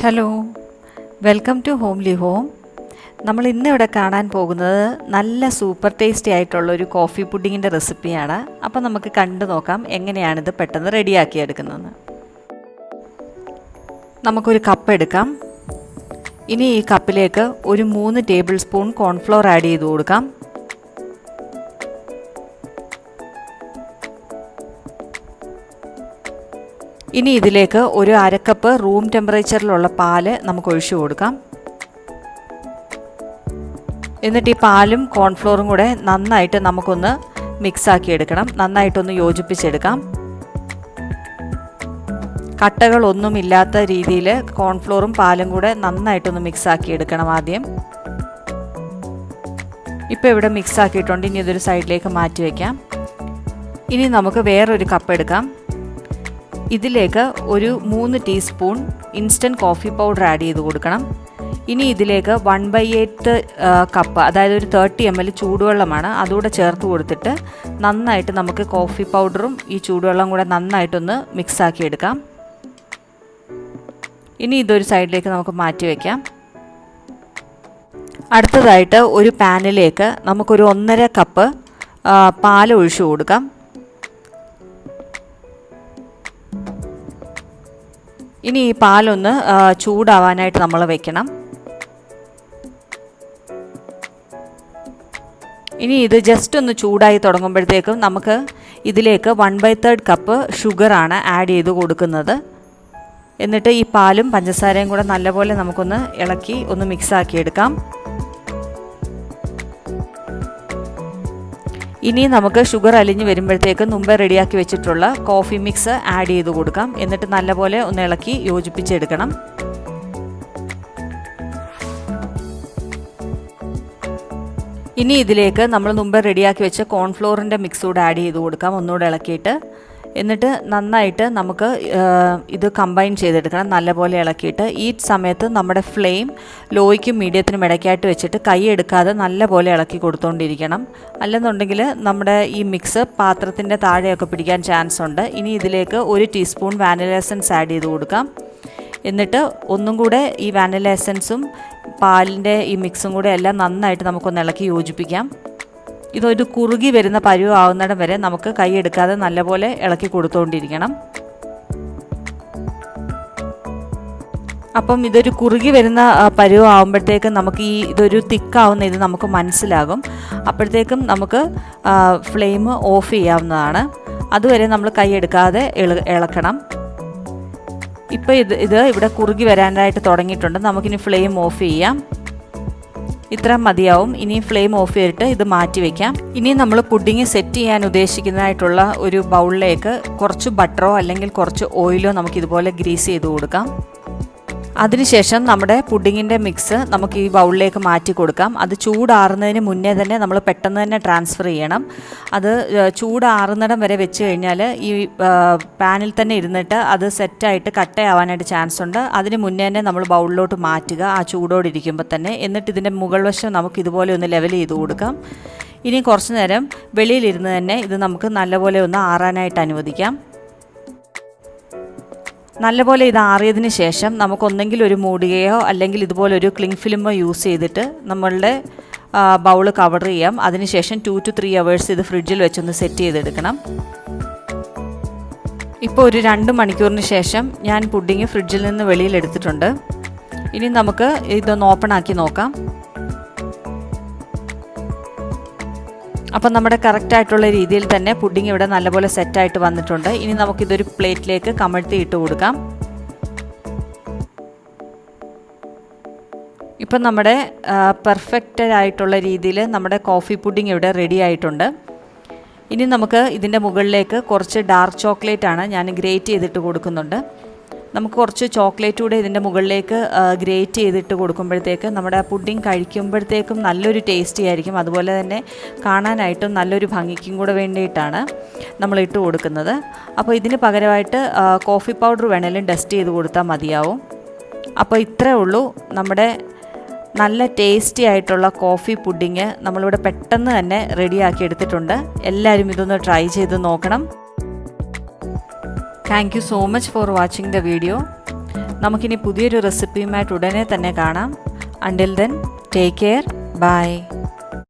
Hello, welcome to homely home. നമ്മൾ ഇന്നിവിടെ കാണാൻ പോകുന്നത് നല്ല സൂപ്പർ ടേസ്റ്റി ആയിട്ടുള്ളൊരു കോഫി പുഡിങ്ങിൻ്റെ റെസിപ്പിയാണ്. അപ്പോൾ നമുക്ക് കണ്ടു നോക്കാം എങ്ങനെയാണിത് പെട്ടെന്ന് റെഡിയാക്കിയെടുക്കുന്നതെന്ന്. നമുക്കൊരു കപ്പ് എടുക്കാം. ഇനി ഈ കപ്പിലേക്ക് ഒരു 3 ടേബിൾ സ്പൂൺ കോൺഫ്ലോർ ആഡ് ചെയ്ത് കൊടുക്കാം. ഇനി ഇതിലേക്ക് ഒരു അരക്കപ്പ് റൂം ടെമ്പറേച്ചറിലുള്ള പാല് നമുക്ക് ഒഴിച്ചു കൊടുക്കാം. എന്നിട്ട് ഈ പാലും കോൺഫ്ലോറും കൂടെ നന്നായിട്ട് നമുക്കൊന്ന് മിക്സാക്കി എടുക്കണം. നന്നായിട്ടൊന്ന് യോജിപ്പിച്ചെടുക്കാം. കട്ടകളൊന്നുമില്ലാത്ത രീതിയിൽ കോൺഫ്ലോറും പാലും കൂടെ നന്നായിട്ടൊന്ന് മിക്സാക്കി എടുക്കണം ആദ്യം. ഇപ്പോൾ ഇവിടെ മിക്സാക്കിയിട്ടുണ്ട്. ഇനി ഇതൊരു സൈഡിലേക്ക് മാറ്റി വയ്ക്കാം. ഇനി നമുക്ക് വേറൊരു കപ്പ് എടുക്കാം. ഇതിലേക്ക് ഒരു 3 teaspoon instant coffee powder add ചെയ്ത് കൊടുക്കണം. ഇനി ഇതിലേക്ക് 1/8 കപ്പ്, അതായത് ഒരു 30 ml ചൂടുവെള്ളമാണ്, അതുകൂടെ ചേർത്ത് കൊടുത്തിട്ട് നന്നായിട്ട് നമുക്ക് കോഫി പൗഡറും ഈ ചൂടുവെള്ളം കൂടെ നന്നായിട്ടൊന്ന് മിക്സാക്കി എടുക്കാം. ഇനി ഇതൊരു സൈഡിലേക്ക് നമുക്ക് മാറ്റി വയ്ക്കാം. അടുത്തതായിട്ട് ഒരു പാനിലേക്ക് നമുക്കൊരു 1.5 കപ്പ് പാൽ ഒഴിച്ചു കൊടുക്കാം. ഇനി ഈ പാലൊന്ന് ചൂടാവാനായിട്ട് നമ്മൾ വെക്കണം. ഇനി ഇത് ജസ്റ്റ് ഒന്ന് ചൂടായി തുടങ്ങുമ്പോഴത്തേക്കും നമുക്ക് ഇതിലേക്ക് 1/3 കപ്പ് ഷുഗറാണ് ആഡ് ചെയ്ത് കൊടുക്കുന്നത്. എന്നിട്ട് ഈ പാലും പഞ്ചസാരയും കൂടെ നല്ലപോലെ നമുക്കൊന്ന് ഇളക്കി ഒന്ന് മിക്സാക്കി എടുക്കാം. ഇനി നമുക്ക് ഷുഗർ അലിഞ്ഞ് വരുമ്പോഴത്തേക്ക് മുമ്പേ റെഡിയാക്കി വെച്ചിട്ടുള്ള കോഫി മിക്സ് ആഡ് ചെയ്ത് കൊടുക്കാം. എന്നിട്ട് നല്ലപോലെ ഒന്ന് ഇളക്കി യോജിപ്പിച്ചെടുക്കണം. ഇനി ഇതിലേക്ക് നമ്മൾ മുമ്പേ റെഡിയാക്കി വെച്ച കോൺഫ്ലോറിൻ്റെ മിക്സ് കൂടെ ആഡ് ചെയ്ത് കൊടുക്കാം, ഒന്നുകൂടെ ഇളക്കിയിട്ട്. എന്നിട്ട് നന്നായിട്ട് നമുക്ക് ഇത് കമ്പൈൻ ചെയ്തെടുക്കണം, നല്ലപോലെ ഇളക്കിയിട്ട്. ഈ സമയത്ത് നമ്മുടെ ഫ്ലെയിം ലോയ്ക്കും മീഡിയത്തിനും ഇടയ്ക്കായിട്ട് വെച്ചിട്ട് കൈ എടുക്കാതെ നല്ലപോലെ ഇളക്കി കൊടുത്തുകൊണ്ടിരിക്കണം. അല്ലെന്നുണ്ടെങ്കിൽ നമ്മുടെ ഈ മിക്സ് പാത്രത്തിൻ്റെ താഴെയൊക്കെ പിടിക്കാൻ ചാൻസ് ഉണ്ട്. ഇനി ഇതിലേക്ക് 1 ടീസ്പൂൺ വാനില എസൻസ് ആഡ് ചെയ്ത് കൊടുക്കാം. എന്നിട്ട് ഒന്നും കൂടെ ഈ വാനില എസൻസും പാലിൻ്റെ ഈ മിക്സും കൂടെ എല്ലാം നന്നായിട്ട് നമുക്കൊന്ന് ഇളക്കി യോജിപ്പിക്കാം. ഇതൊരു കുറുകി വരുന്ന പരുവാവുന്നിടം വരെ നമുക്ക് കൈ എടുക്കാതെ നല്ലപോലെ ഇളക്കി കൊടുത്തുകൊണ്ടിരിക്കണം. അപ്പം ഇതൊരു കുറുകി വരുന്ന പരുവാകുമ്പോഴത്തേക്കും നമുക്ക് ഇതൊരു തിക്കാവുന്ന ഇത് നമുക്ക് മനസ്സിലാകും. അപ്പോഴത്തേക്കും നമുക്ക് ഫ്ലെയിം ഓഫ് ചെയ്യാവുന്നതാണ്. അതുവരെ നമ്മൾ കൈ എടുക്കാതെ ഇളക്കണം. ഇപ്പോൾ ഇത് ഇവിടെ കുറുകി വരാനായിട്ട് തുടങ്ങിയിട്ടുണ്ട്. നമുക്കിനി ഫ്ലെയിം ഓഫ് ചെയ്യാം. ഇത്ര മതിയാവും. ഇനി ഫ്ലെയിം ഓഫ് ചെയ്തിട്ട് ഇത് മാറ്റി വയ്ക്കാം. ഇനി നമ്മൾ പുഡിങ് സെറ്റ് ചെയ്യാൻ ഉദ്ദേശിക്കുന്നതായിട്ടുള്ള ഒരു ബൗളിലേക്ക് കുറച്ച് ബട്ടറോ അല്ലെങ്കിൽ കുറച്ച് ഓയിലോ നമുക്കിതുപോലെ ഗ്രീസ് ചെയ്ത് കൊടുക്കാം. അതിനുശേഷം നമ്മുടെ പുഡിങ്ങിൻ്റെ മിക്സ് നമുക്ക് ഈ ബൗളിലേക്ക് മാറ്റി കൊടുക്കാം. അത് ചൂടാറുന്നതിന് മുന്നേ തന്നെ നമ്മൾ പെട്ടെന്ന് തന്നെ ട്രാൻസ്ഫർ ചെയ്യണം. അത് ചൂടാറുന്നിടം വരെ വെച്ച് കഴിഞ്ഞാൽ ഈ പാനിൽ തന്നെ ഇരുന്നിട്ട് അത് സെറ്റായിട്ട് കട്ടയാവാനായിട്ട് ചാൻസ് ഉണ്ട്. അതിന് മുന്നേ തന്നെ നമ്മൾ ബൗളിലോട്ട് മാറ്റുക, ആ ചൂടോടെ ഇരിക്കുമ്പോൾ തന്നെ. എന്നിട്ട് ഇതിൻ്റെ മുകൾ വശം നമുക്ക് ഇതുപോലെ ഒന്ന് ലെവൽ ചെയ്ത് കൊടുക്കാം. ഇനി കുറച്ച് നേരം വെളിയിലിരുന്ന് തന്നെ ഇത് നമുക്ക് നല്ലപോലെ ഒന്ന് ആറാനായിട്ട് അനുവദിക്കാം. നല്ലപോലെ ഇത് ആറിയതിന് ശേഷം നമുക്കൊന്നെങ്കിൽ ഒരു മൂടുകയോ അല്ലെങ്കിൽ ഇതുപോലൊരു ക്ലിങ് ഫിലിമോ യൂസ് ചെയ്തിട്ട് നമ്മളുടെ ബൗൾ കവർ ചെയ്യാം. അതിനുശേഷം 2 to 3 hours ഇത് ഫ്രിഡ്ജിൽ വെച്ചൊന്ന് സെറ്റ് ചെയ്തെടുക്കണം. ഇപ്പോൾ ഒരു 2 മണിക്കൂറിന് ശേഷം ഞാൻ പുഡിങ് ഫ്രിഡ്ജിൽ നിന്ന് വെളിയിലെടുത്തിട്ടുണ്ട്. ഇനി നമുക്ക് ഇതൊന്ന് ഓപ്പൺ ആക്കി നോക്കാം. അപ്പം നമ്മുടെ കറക്റ്റായിട്ടുള്ള രീതിയിൽ തന്നെ പുഡിങ് ഇവിടെ നല്ലപോലെ സെറ്റായിട്ട് വന്നിട്ടുണ്ട്. ഇനി നമുക്കിതൊരു പ്ലേറ്റിലേക്ക് കമഴ്ത്തി ഇട്ട് കൊടുക്കാം. ഇപ്പം നമ്മുടെ പെർഫെക്റ്റ് ആയിട്ടുള്ള രീതിയിൽ നമ്മുടെ കോഫി പുഡിങ് ഇവിടെ റെഡി ആയിട്ടുണ്ട്. ഇനി നമുക്ക് ഇതിൻ്റെ മുകളിലേക്ക് കുറച്ച് ഡാർക്ക് ചോക്ലേറ്റ് ആണ് ഞാൻ ഗ്രേറ്റ് ചെയ്തിട്ട് കൊടുക്കുന്നുണ്ട്. നമുക്ക് കുറച്ച് ചോക്ലേറ്റ് കൂടെ ഇതിൻ്റെ മുകളിലേക്ക് ഗ്രേറ്റ് ചെയ്തിട്ട് കൊടുക്കുമ്പോഴത്തേക്ക് നമ്മുടെ പുഡിങ് കഴിക്കുമ്പോഴത്തേക്കും നല്ലൊരു ടേസ്റ്റി ആയിരിക്കും. അതുപോലെ തന്നെ കാണാനായിട്ടും നല്ലൊരു ഭംഗിക്കും കൂടെ വേണ്ടിയിട്ടാണ് നമ്മൾ ഇട്ട് കൊടുക്കുന്നത്. അപ്പോൾ ഇതിന് പകരമായിട്ട് കോഫി പൗഡർ വേണമെങ്കിലും ഡസ്റ്റ് ചെയ്ത് കൊടുത്താൽ മതിയാവും. അപ്പോൾ ഇത്രേ ഉള്ളൂ നമ്മുടെ നല്ല ടേസ്റ്റി ആയിട്ടുള്ള കോഫി പുഡിങ് നമ്മളിവിടെ പെട്ടെന്ന് തന്നെ റെഡിയാക്കി എടുത്തിട്ടുണ്ട്. എല്ലാവരും ഇതൊന്ന് ട്രൈ ചെയ്ത് നോക്കണം. Thank you so much for watching the video. നമുക്കിനി പുതിയൊരു റെസിപ്പിയുമായിട്ട് ഉടനെ തന്നെ കാണാം. Until then, take care, by.